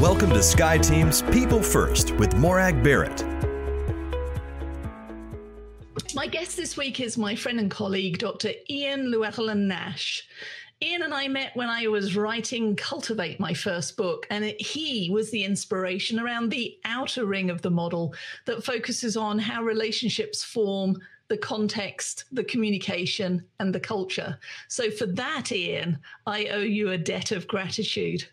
Welcome to SkyeTeam's People First with Morag Barrett. My guest this week is my friend and colleague, Dr. Ian Llewellyn-Nash. Ian and I met when I was writing Cultivate, my first book, and he was the inspiration around the outer ring of the model that focuses on how relationships form, the context, the communication, and the culture. So for that, Ian, I owe you a debt of gratitude.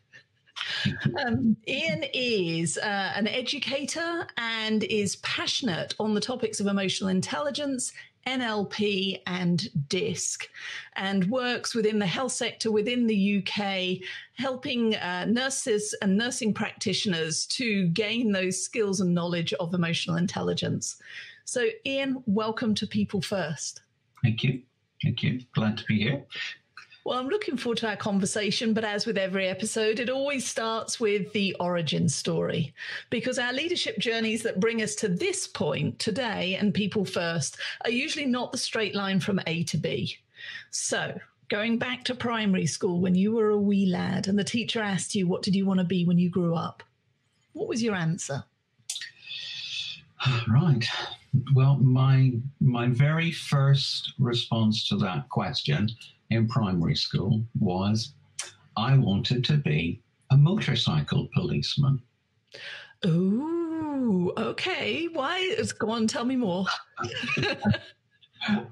Ian is an educator and is passionate on the topics of emotional intelligence, NLP and DISC, and works within the health sector within the UK, helping nurses and nursing practitioners to gain those skills and knowledge of emotional intelligence. So Ian, welcome to People First. Thank you. Thank you. Glad to be here. Well, I'm looking forward to our conversation, but as with every episode, it always starts with the origin story, because our leadership journeys that bring us to this point today and People First are usually not the straight line from A to B. So going back to primary school when you were a wee lad and the teacher asked you, what did you want to be when you grew up? What was your answer? Right. Well, my very first response to that question in primary school was I wanted to be a motorcycle policeman. Oh, okay. Why? Go on, tell me more.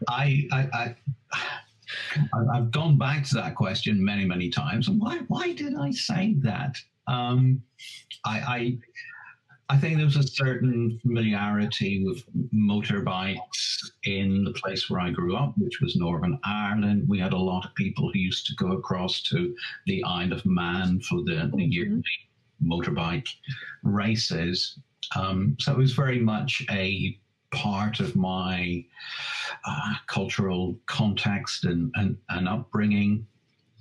I've gone back to that question many, many times. And why did I say that? I think there was a certain familiarity with motorbikes in the place where I grew up, which was Northern Ireland. We had a lot of people who used to go across to the Isle of Man for the yearly motorbike races. So it was very much a part of my cultural context and upbringing.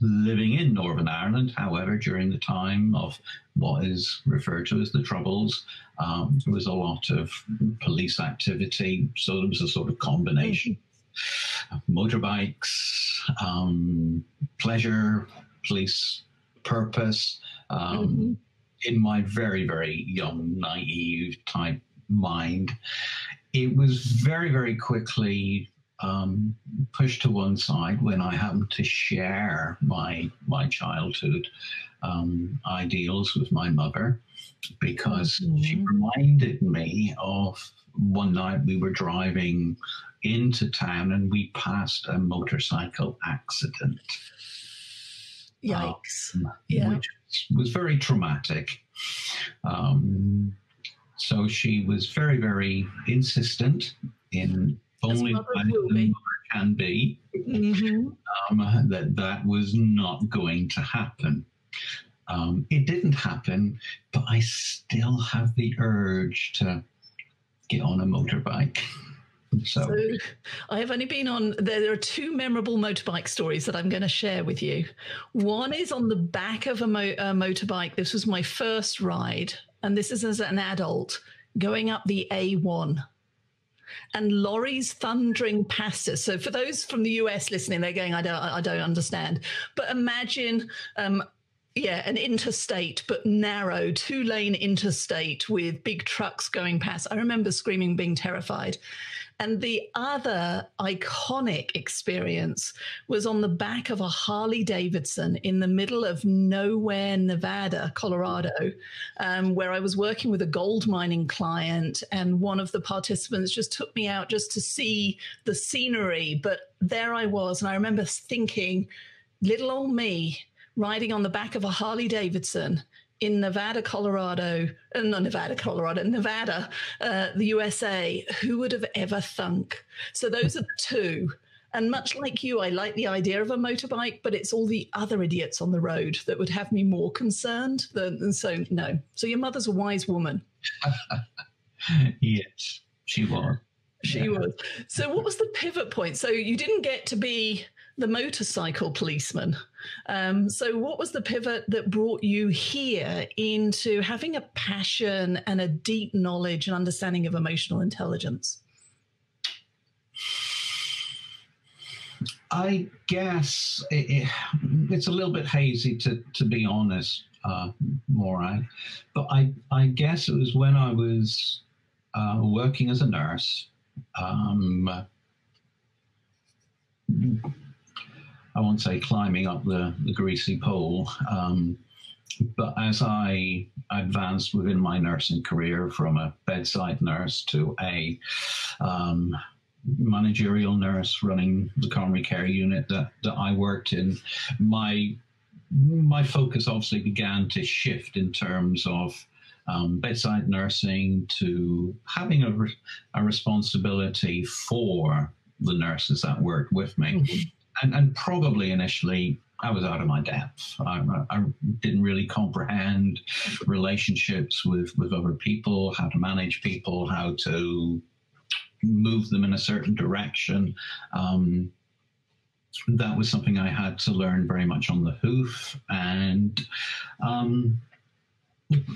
Living in Northern Ireland, however, during the time of what is referred to as the Troubles, there was a lot of police activity. So there was a sort of combination of motorbikes, pleasure, police purpose. In my very, very young, naive type mind, it was very, very quickly pushed to one side when I happened to share my childhood ideals with my mother, because she reminded me of one night we were driving into town and we passed a motorcycle accident. Yikes. Which was very traumatic. So she was very, very insistent in only can be, that was not going to happen. It didn't happen, but I still have the urge to get on a motorbike. So I have only been on, there are two memorable motorbike stories that I'm going to share with you. One is on the back of a motorbike. This was my first ride, and this is as an adult going up the A1. And lorries thundering past us. So for those from the US listening, they're going, I don't understand. But imagine, an interstate, but narrow, 2-lane interstate with big trucks going past. I remember screaming, being terrified. And the other iconic experience was on the back of a Harley Davidson in the middle of nowhere, Nevada, Colorado, where I was working with a gold mining client, and one of the participants just took me out just to see the scenery. But there I was, and I remember thinking, little old me riding on the back of a Harley Davidson in Nevada, the USA. Who would have ever thunk? So those are the two. And much like you, I like the idea of a motorbike, but it's all the other idiots on the road that would have me more concerned. So no. So your mother's a wise woman. Yes, she was. She was. So what was the pivot point? So you didn't get to be the motorcycle policeman. So what was the pivot that brought you here into having a passion and a deep knowledge and understanding of emotional intelligence? I guess it's a little bit hazy, to be honest. Morag. But I guess it was when I was working as a nurse. I won't say climbing up the greasy pole, but as I advanced within my nursing career from a bedside nurse to a managerial nurse running the coronary care unit that I worked in, my focus obviously began to shift in terms of bedside nursing to having a responsibility for the nurses that worked with me. Mm-hmm. And probably initially I was out of my depth. I didn't really comprehend relationships with other people, how to manage people, how to move them in a certain direction. That was something I had to learn very much on the hoof, and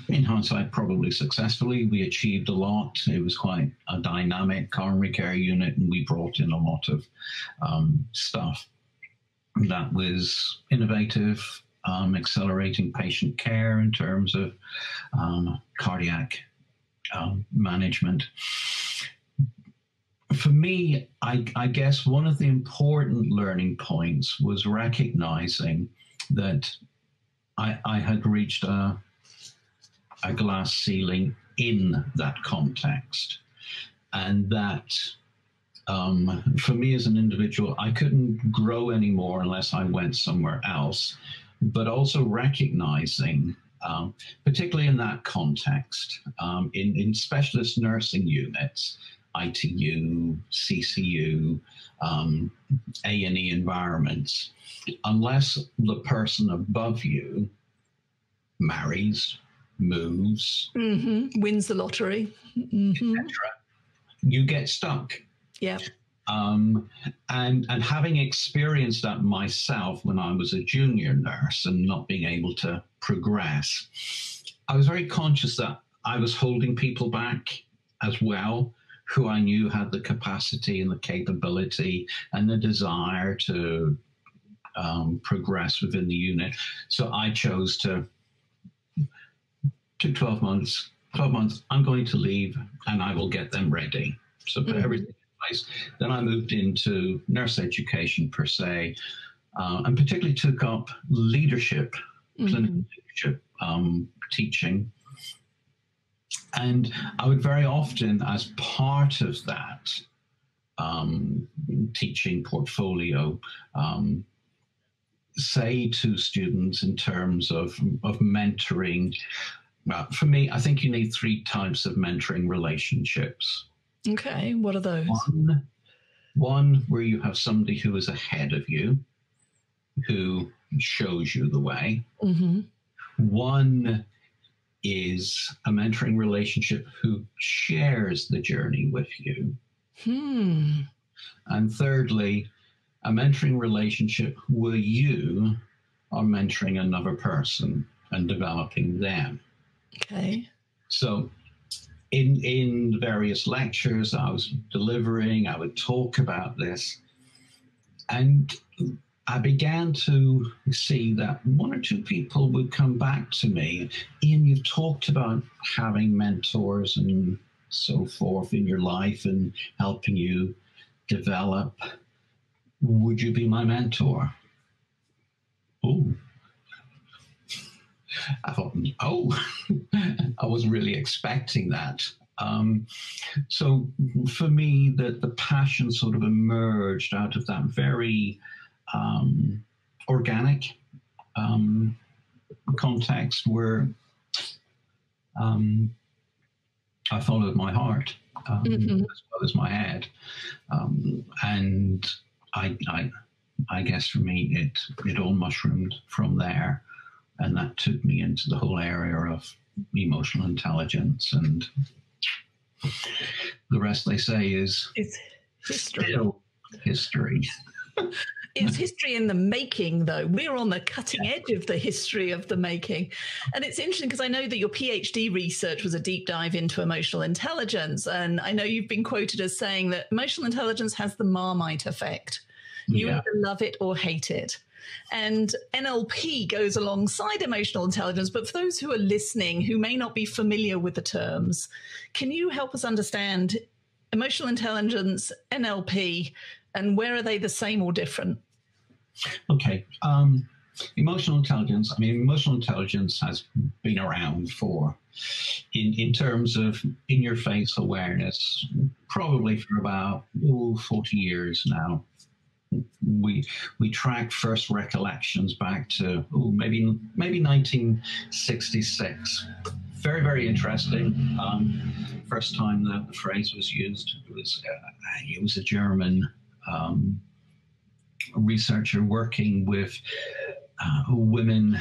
in hindsight, probably successfully. We achieved a lot. It was quite a dynamic coronary care unit, and we brought in a lot of stuff that was innovative, accelerating patient care in terms of cardiac management. For me, I guess one of the important learning points was recognizing that I had reached a glass ceiling in that context, and that for me as an individual, I couldn't grow anymore unless I went somewhere else, but also recognizing, particularly in that context, in specialist nursing units, ITU, CCU, A&E environments, unless the person above you marries, moves, wins the lottery, etc., you get stuck. Yeah. And having experienced that myself when I was a junior nurse and not being able to progress, I was very conscious that I was holding people back as well, who I knew had the capacity and the capability and the desire to progress within the unit. So I chose to 12 months, I'm going to leave and I will get them ready. So put everything in place. Then I moved into nurse education per se, and particularly took up leadership, clinical leadership, teaching. And I would very often, as part of that teaching portfolio, say to students in terms of mentoring, for me, I think you need 3 types of mentoring relationships. Okay, what are those? One where you have somebody who is ahead of you, who shows you the way. One is a mentoring relationship who shares the journey with you. And thirdly, a mentoring relationship where you are mentoring another person and developing them. Okay. So in various lectures I was delivering, I would talk about this, and I began to see that 1 or 2 people would come back to me. Ian, you've talked about having mentors and so forth in your life and helping you develop. Would you be my mentor? Oh. I thought, I wasn't really expecting that. So for me, the passion sort of emerged out of that very organic context where I followed my heart as well as my head. And I guess for me, it all mushroomed from there. And that took me into the whole area of emotional intelligence. And the rest, they say, is history. History. It's history in the making, though. We're on the cutting edge of the history of the making. And it's interesting because I know that your PhD research was a deep dive into emotional intelligence. And I know you've been quoted as saying that emotional intelligence has the Marmite effect. You either love it or hate it. And NLP goes alongside emotional intelligence. But for those who are listening who may not be familiar with the terms, can you help us understand emotional intelligence, NLP, and where are they the same or different? Okay. Emotional intelligence, emotional intelligence has been around for, in terms of in-your-face awareness, probably for about 40 years now. We track first recollections back to maybe 1966. Very, very interesting. First time that the phrase was used, it was a German researcher working with women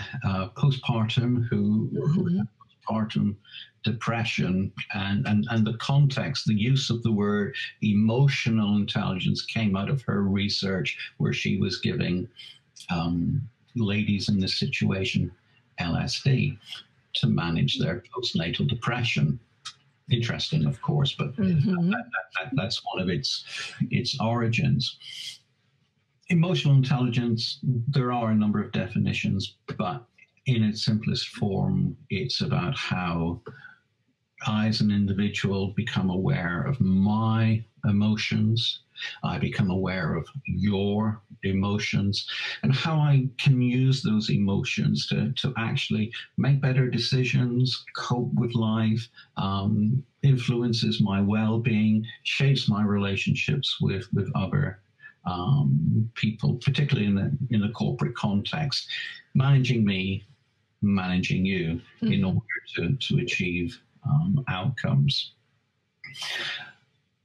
postpartum who had postpartum depression, and the context, the use of the word emotional intelligence came out of her research, where she was giving ladies in this situation LSD to manage their postnatal depression. Interesting, of course, but that's one of its origins. Emotional intelligence, there are a number of definitions, but in its simplest form, it's about how I, as an individual, become aware of my emotions. I become aware of your emotions, and how I can use those emotions to actually make better decisions, cope with life, influences my well-being, shapes my relationships with other people, particularly in the corporate context, managing me, managing you, in order to achieve outcomes.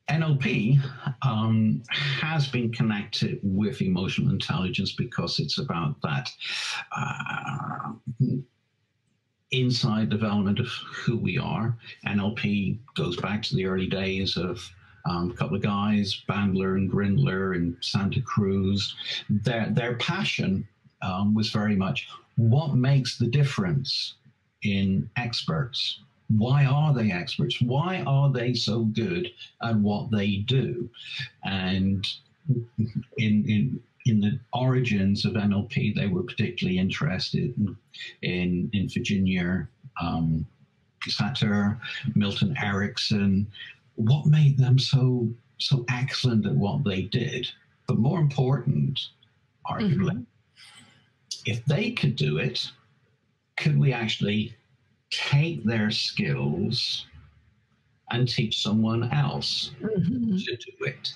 NLP has been connected with emotional intelligence because it's about that inside development of who we are. NLP goes back to the early days of a couple of guys, Bandler and Grindler in Santa Cruz. Their passion was very much, what makes the difference in experts? Why are they experts? Why are they so good at what they do? And in the origins of NLP, they were particularly interested in Virginia Satir, Milton Erickson. What made them so excellent at what they did? But more important, arguably, if they could do it, could we actually take their skills and teach someone else to do it?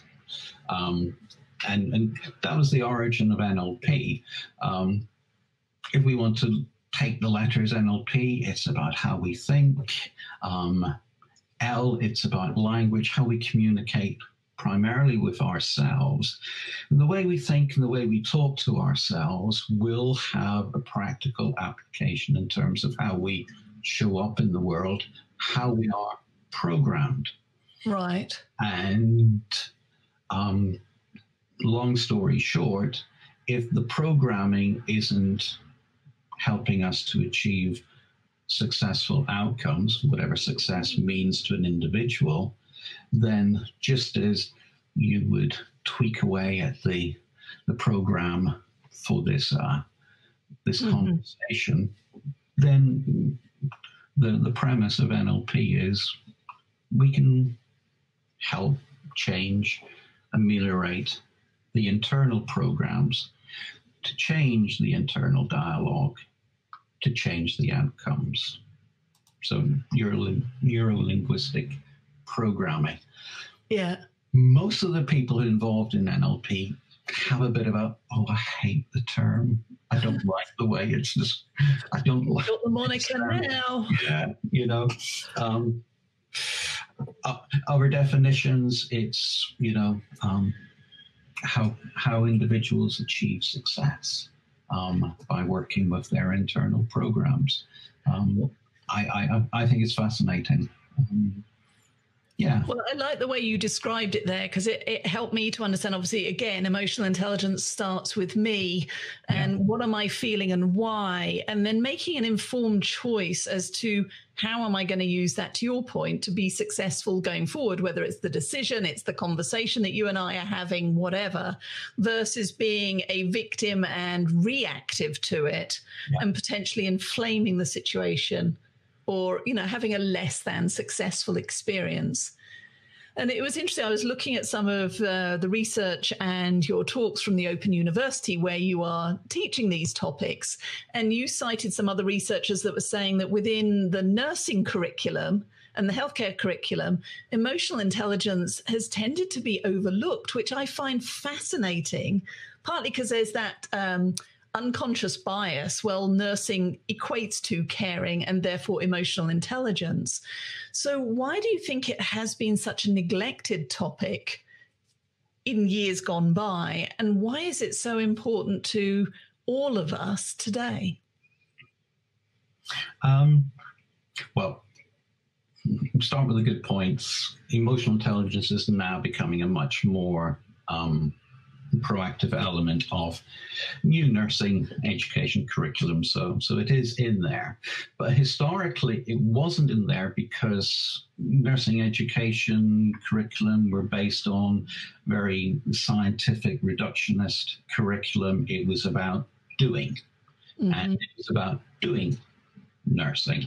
And that was the origin of NLP. If we want to take the letters NLP, it's about how we think. L, it's about language, how we communicate primarily with ourselves. And the way we think and the way we talk to ourselves will have a practical application in terms of how we show up in the world, how we are programmed. Right. And long story short, if the programming isn't helping us to achieve successful outcomes, whatever success means to an individual, then just as you would tweak away at the program for this conversation, then the premise of NLP is we can help change, ameliorate the internal programs to change the internal dialogue, to change the outcomes. So neuro-linguistic programming. Yeah. Most of the people involved in NLP have a bit of I hate the term. I don't like the way it's just, I don't like got the moniker now. Yeah, our definitions, it's, how individuals achieve success by working with their internal programs. I think it's fascinating. Yeah. Well, I like the way you described it there, because it helped me to understand, obviously, again, emotional intelligence starts with me and what am I feeling and why, and then making an informed choice as to how am I going to use that, to your point, to be successful going forward, whether it's the decision, it's the conversation that you and I are having, whatever, versus being a victim and reactive to it and potentially inflaming the situation, or, you know, having a less than successful experience. And it was interesting. I was looking at some of the research and your talks from the Open University where you are teaching these topics. And you cited some other researchers that were saying that within the nursing curriculum and the healthcare curriculum, emotional intelligence has tended to be overlooked, which I find fascinating, partly because there's that unconscious bias. Well, nursing equates to caring and therefore emotional intelligence. So why do you think it has been such a neglected topic in years gone by? And why is it so important to all of us today? Well, start with the good points. Emotional intelligence is now becoming a much more proactive element of new nursing education curriculum. So it is in there. But historically, it wasn't in there because nursing education curriculum were based on very scientific reductionist curriculum. It was about doing, and it was about doing nursing.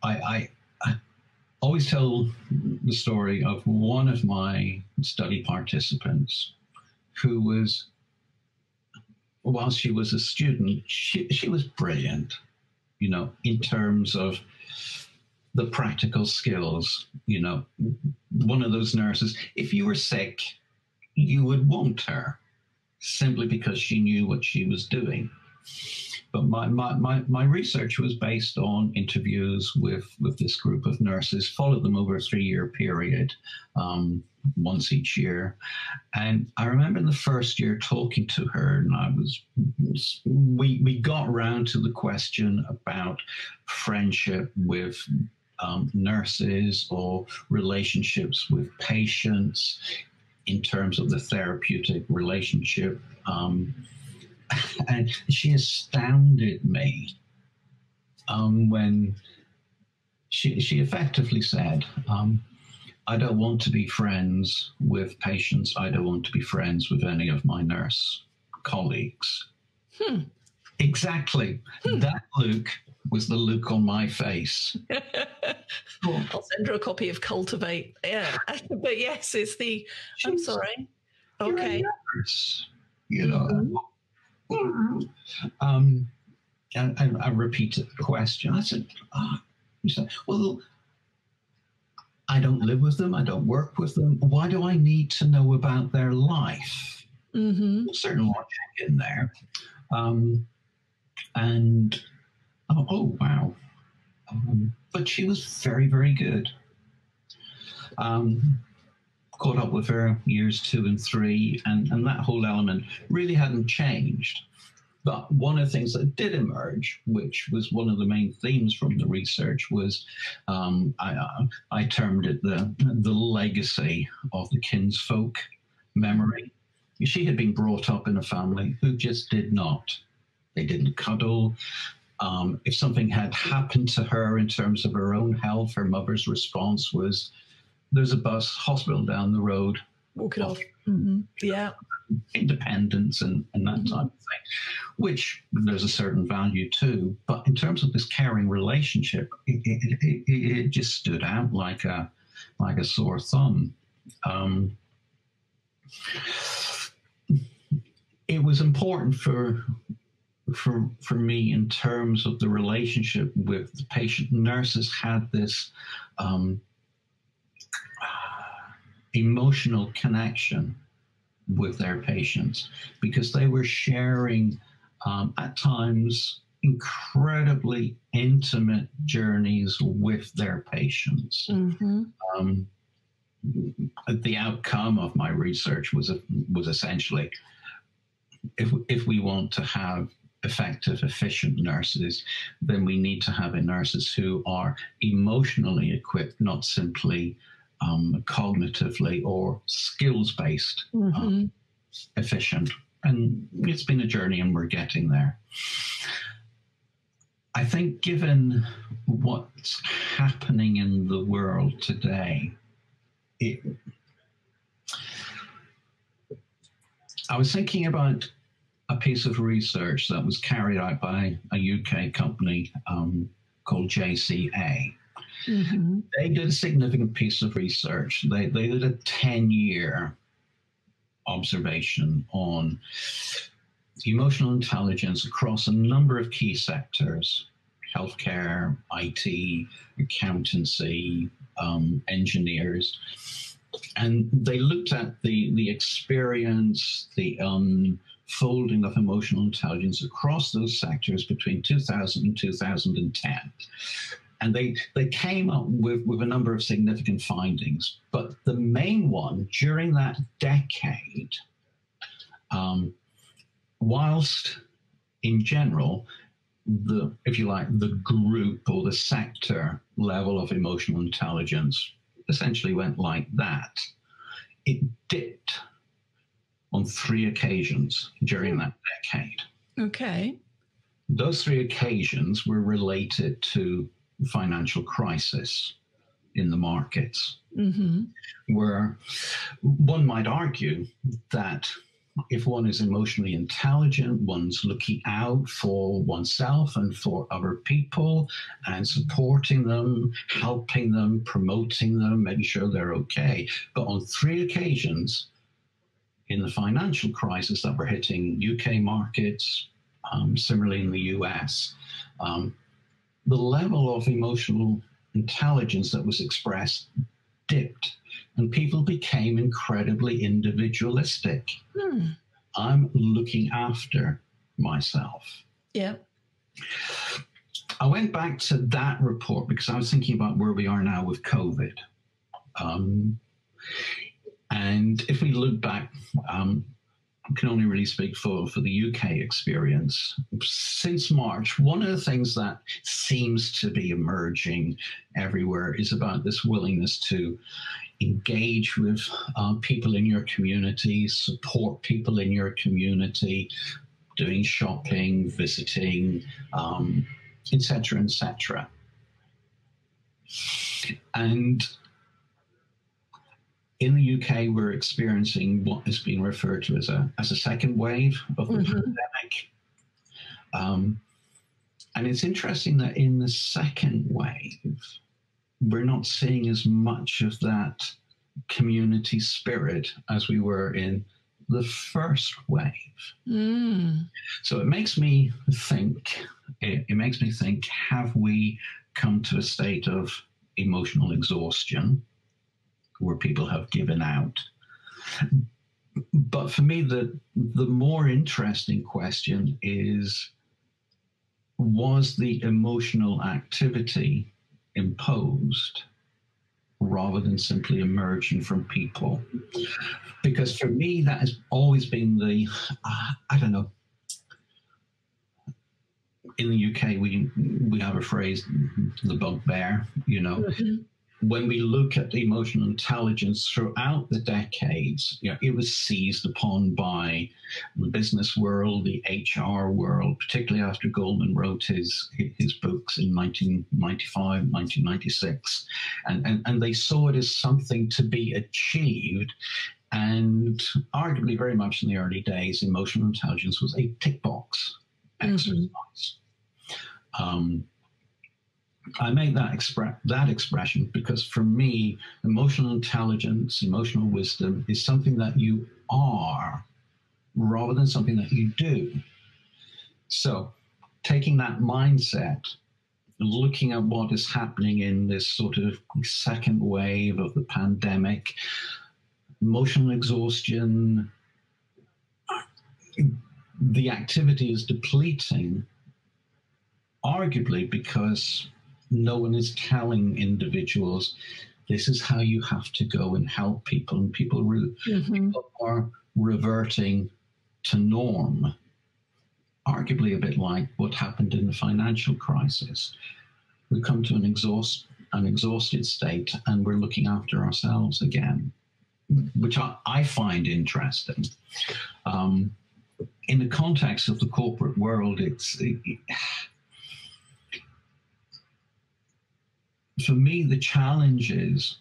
I always tell the story of one of my study participants who was, while she was a student, she was brilliant, you know, in terms of the practical skills. You know, one of those nurses, if you were sick, you would want her simply because she knew what she was doing. But my research was based on interviews with this group of nurses, followed them over a 3-year period, once each year. And I remember in the first year talking to her, and we got around to the question about friendship with nurses or relationships with patients in terms of the therapeutic relationship. And she astounded me when she effectively said, I don't want to be friends with patients. I don't want to be friends with any of my nurse colleagues. Exactly. That look was the look on my face. I'll send her a copy of Cultivate. Yeah. But yes, it's the, I'm sorry. Okay. You know, and I repeated the question. I said, well, I don't live with them. I don't work with them. Why do I need to know about their life? There's certain logic in there. And, oh, wow. But she was very, very good. Caught up with her years 2 and 3, and that whole element really hadn't changed. But one of the things that did emerge, which was one of the main themes from the research, was I termed it the legacy of the kinsfolk memory. She had been brought up in a family who just did not. They didn't cuddle. If something had happened to her in terms of her own health, her mother's response was, there's a bus, hospital down the road. Walk it off. Yeah. Independence and that type of thing, which there's a certain value to. But in terms of this caring relationship, it just stood out like a sore thumb. It was important for me in terms of the relationship with the patient. Nurses had this emotional connection with their patients because they were sharing at times incredibly intimate journeys with their patients. The outcome of my research was essentially, if we want to have effective, efficient nurses, then we need to have nurses who are emotionally equipped, not simply cognitively or skills-based, efficient. And it's been a journey, and we're getting there. I think given what's happening in the world today, I was thinking about a piece of research that was carried out by a UK company called JCA. They did a significant piece of research. They did a 10-year observation on emotional intelligence across a number of key sectors: healthcare, IT, accountancy, engineers. And they looked at the experience, the unfolding of emotional intelligence across those sectors between 2000 and 2010. And they came up with a number of significant findings. But the main one, during that decade, whilst in general, if you like, the group or the sector level of emotional intelligence essentially went like that, it dipped on 3 occasions during that decade. Okay. Those 3 occasions were related to financial crisis in the markets, where one might argue that if one is emotionally intelligent, one's looking out for oneself and for other people and supporting them, helping them, promoting them, making sure they're okay. But on 3 occasions in the financial crisis that were hitting UK markets, similarly in the US, the level of emotional intelligence that was expressed dipped, and people became incredibly individualistic. I'm looking after myself. Yeah. I went back to that report because I was thinking about where we are now with COVID. And if we look back, I can only really speak for the UK experience. Since March, one of the things that seems to be emerging everywhere is about this willingness to engage with people in your community, support people in your community, doing shopping, visiting, et cetera, et cetera. And in the UK, we're experiencing what is being referred to as a second wave of the pandemic. And it's interesting that in the second wave, we're not seeing as much of that community spirit as we were in the first wave. So it makes me think, have we come to a state of emotional exhaustion where people have given out? But for me, the more interesting question is, was the emotional activity imposed rather than simply emerging from people? Because for me, that has always been the, I don't know, in the UK, we have a phrase, the bugbear, you know. When we look at emotional intelligence throughout the decades, you know, it was seized upon by the business world, the HR world, particularly after Goldman wrote his books in 1995, 1996. And they saw it as something to be achieved. And arguably very much in the early days, emotional intelligence was a tick box exercise. I make that expression because for me, emotional intelligence, emotional wisdom is something that you are rather than something that you do. So taking that mindset, looking at what is happening in this sort of second wave of the pandemic, emotional exhaustion, the activity is depleting, arguably because no one is telling individuals, this is how you have to go and help people. And people are reverting to norm. arguably a bit like what happened in the financial crisis. We come to an exhausted state, and we're looking after ourselves again, which I find interesting. In the context of the corporate world, for me, the challenge is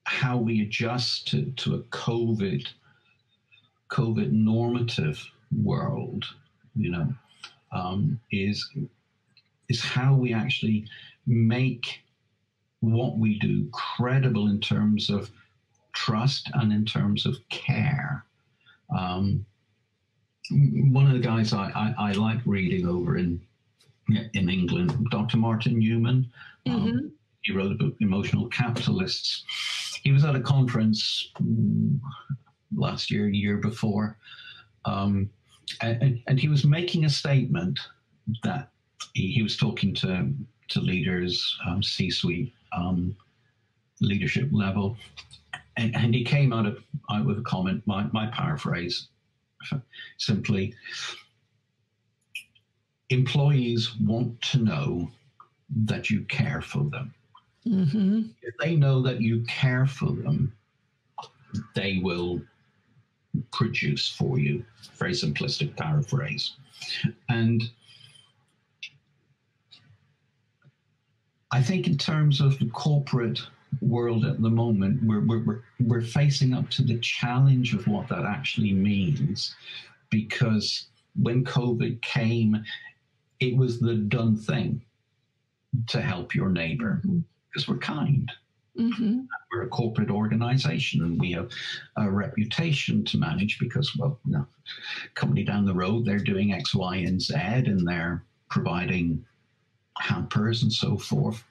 how we adjust to a COVID normative world, is how we actually make what we do credible in terms of trust and in terms of care. One of the guys I like reading over in England, Dr. Martin Newman, he wrote a book, Emotional Capitalists. He was at a conference last year, year before, and he was making a statement that he was talking to leaders, C-suite, leadership level, and he came out with a comment, my paraphrase, simply, employees want to know that you care for them. If they know that you care for them, they will produce for you. Very simplistic paraphrase. And I think in terms of the corporate world at the moment, we're facing up to the challenge of what that actually means, because when COVID came, it was the done thing to help your neighbor, because we're kind. We're a corporate organization, and we have a reputation to manage because, company down the road, they're doing X, Y, and Z, and they're providing hampers and so forth.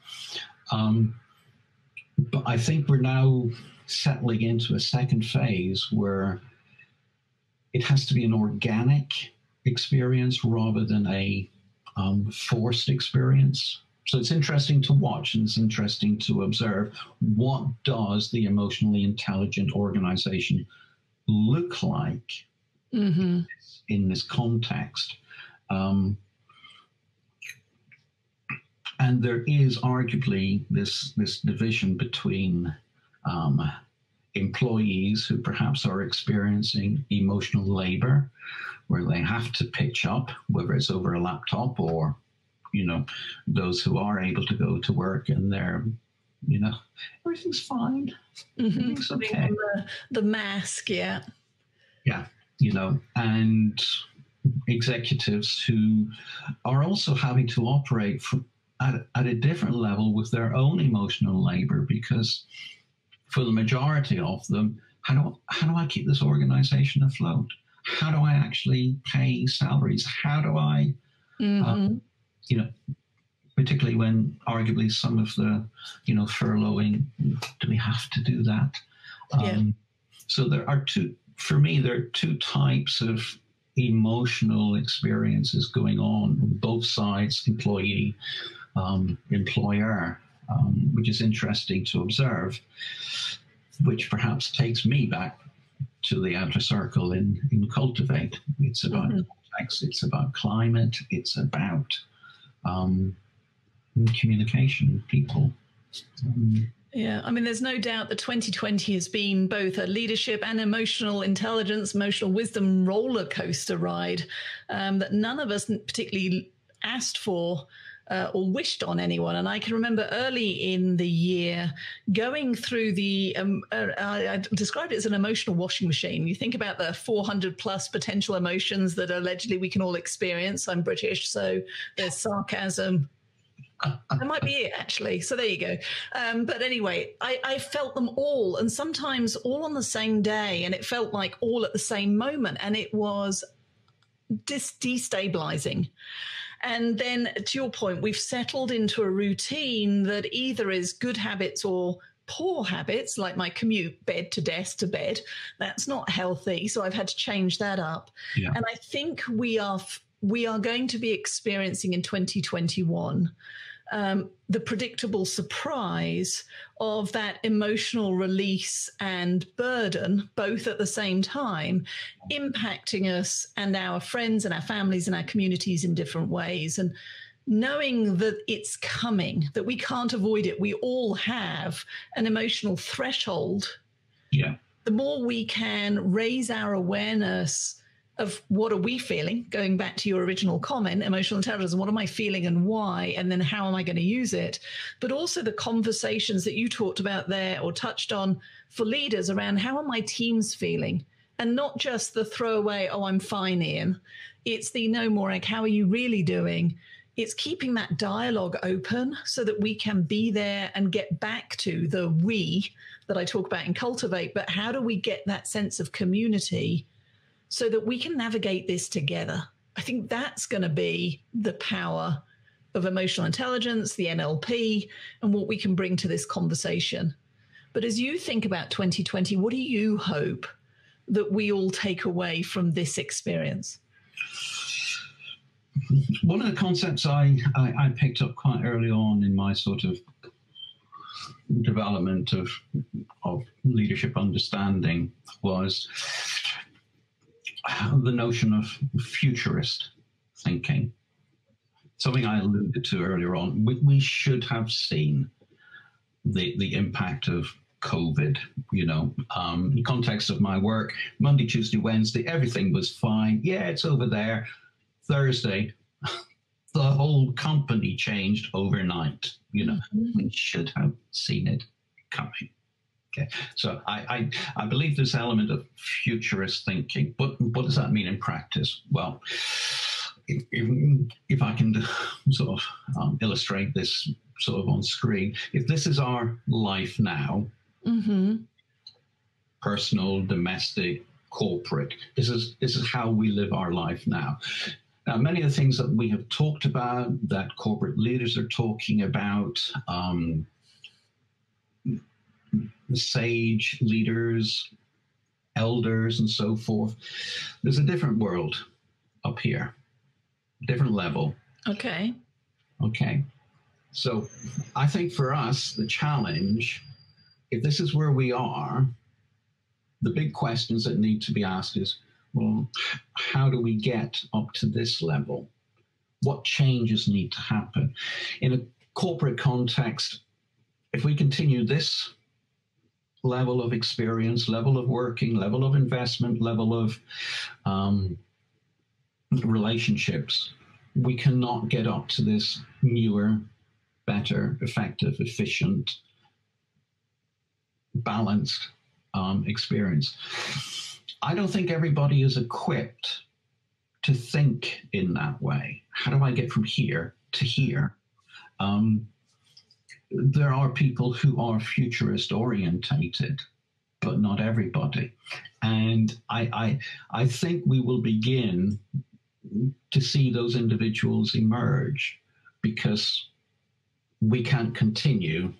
But I think we're now settling into a second phase where it has to be an organic experience rather than a forced experience. So it's interesting to watch, and it's interesting to observe, what does the emotionally intelligent organization look like in this context? And there is arguably this division between employees who perhaps are experiencing emotional labor, where they have to pitch up, whether it's over a laptop or, those who are able to go to work and they're, everything's fine. Everything's okay. The mask, yeah. Yeah, and executives who are also having to operate at a different level with their own emotional labor, because for the majority of them, how do I keep this organization afloat? How do I actually pay salaries? How do I, particularly when arguably some of the, furloughing, do we have to do that? So there are two types of emotional experiences going on both sides, employee, employer, which is interesting to observe, which perhaps takes me back to the outer circle in Cultivate. It's about context, it's about climate, it's about communication, people. Yeah, I mean, there's no doubt that 2020 has been both a leadership and emotional intelligence, emotional wisdom roller coaster ride that none of us particularly asked for or wished on anyone. And I can remember early in the year going through I described it as an emotional washing machine. You think about the 400 plus potential emotions that allegedly we can all experience. I'm British, so there's sarcasm. That might be it, actually. So there you go. But anyway, I felt them all, and sometimes all on the same day, and it felt like all at the same moment, and it was destabilizing. And then, to your point, we've settled into a routine that either is good habits or poor habits, like my commute, bed to desk to bed. That's not healthy, so I've had to change that up. Yeah. And I think we are going to be experiencing in 2021 the predictable surprise of that emotional release and burden, both at the same time, impacting us and our friends and our families and our communities in different ways. And knowing that it's coming, that we can't avoid it. We all have an emotional threshold. Yeah. The more we can raise our awareness of what are we feeling, going back to your original comment, emotional intelligence, what am I feeling and why, and then how am I going to use it? But also the conversations that you talked about there or touched on for leaders around how are my teams feeling? And not just the throwaway, oh, I'm fine, Ian. It's the no, Morag, how are you really doing? It's keeping that dialogue open so that we can be there and get back to the we that I talk about in Cultivate, but how do we get that sense of community so that we can navigate this together? I think that's going to be the power of emotional intelligence, the NLP, and what we can bring to this conversation. But as you think about 2020, what do you hope that we all take away from this experience? One of the concepts I picked up quite early on in my sort of development of leadership understanding was the notion of futurist thinking. Something I alluded to earlier on. We should have seen the impact of COVID, in the context of my work, Monday, Tuesday, Wednesday, everything was fine. Yeah, it's over there. Thursday, the whole company changed overnight. We should have seen it coming. Okay, so I believe this element of futurist thinking. But what does that mean in practice? Well, if I can sort of illustrate this sort of on screen, if this is our life now, personal, domestic, corporate, this is how we live our life now. Now, many of the things that we have talked about, that corporate leaders are talking about, sage leaders, elders, and so forth, there's a different world up here, different level. Okay. So I think for us, the challenge, if this is where we are, the big questions that need to be asked is, well, how do we get up to this level? What changes need to happen? In a corporate context, if we continue this level of experience, level of working, level of investment, level of relationships, we cannot get up to this newer, better, effective, efficient, balanced experience. I don't think everybody is equipped to think in that way. How do I get from here to here? There are people who are futurist orientated, but not everybody. And I think we will begin to see those individuals emerge because we can't continue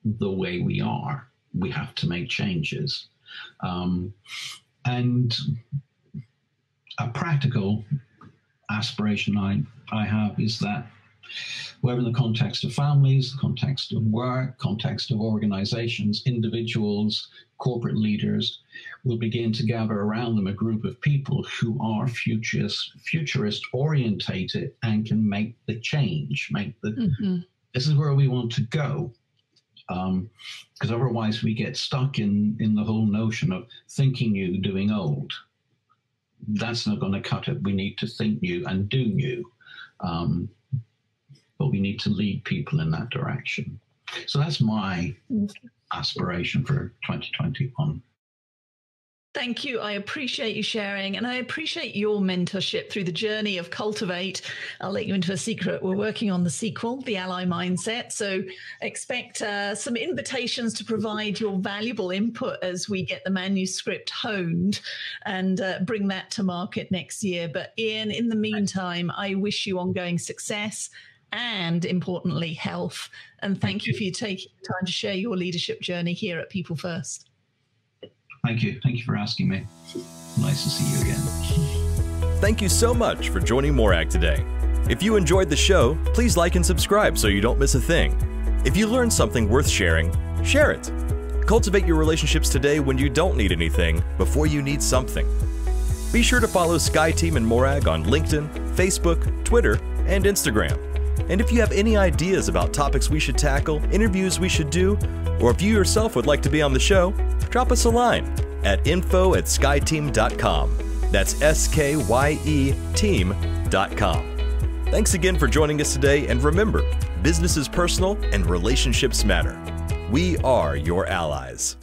the way we are. We have to make changes. And a practical aspiration I have is that whether in the context of families, the context of work, context of organizations, individuals, corporate leaders, will begin to gather around them a group of people who are futurist orientated and can make the change, this is where we want to go. Because otherwise we get stuck in the whole notion of thinking new, doing old. That's not going to cut it. We need to think new and do new. But we need to lead people in that direction. So that's my aspiration for 2021. Thank you. I appreciate you sharing, and I appreciate your mentorship through the journey of Cultivate. I'll let you into a secret. We're working on the sequel, The Ally Mindset. So expect some invitations to provide your valuable input as we get the manuscript honed and bring that to market next year. But Ian, in the meantime, I wish you ongoing success and, importantly, health. And thank you for you taking the time to share your leadership journey here at People First. Thank you. Thank you for asking me. Nice to see you again. Thank you so much for joining Morag today. If you enjoyed the show, please like and subscribe so you don't miss a thing. If you learned something worth sharing, share it. Cultivate your relationships today when you don't need anything before you need something. Be sure to follow SkyeTeam and Morag on LinkedIn, Facebook, Twitter, and Instagram. And if you have any ideas about topics we should tackle, interviews we should do, or if you yourself would like to be on the show, drop us a line at info@skyeteam.com. That's SKYE team.com. Thanks again for joining us today, and remember, business is personal and relationships matter. We are your allies.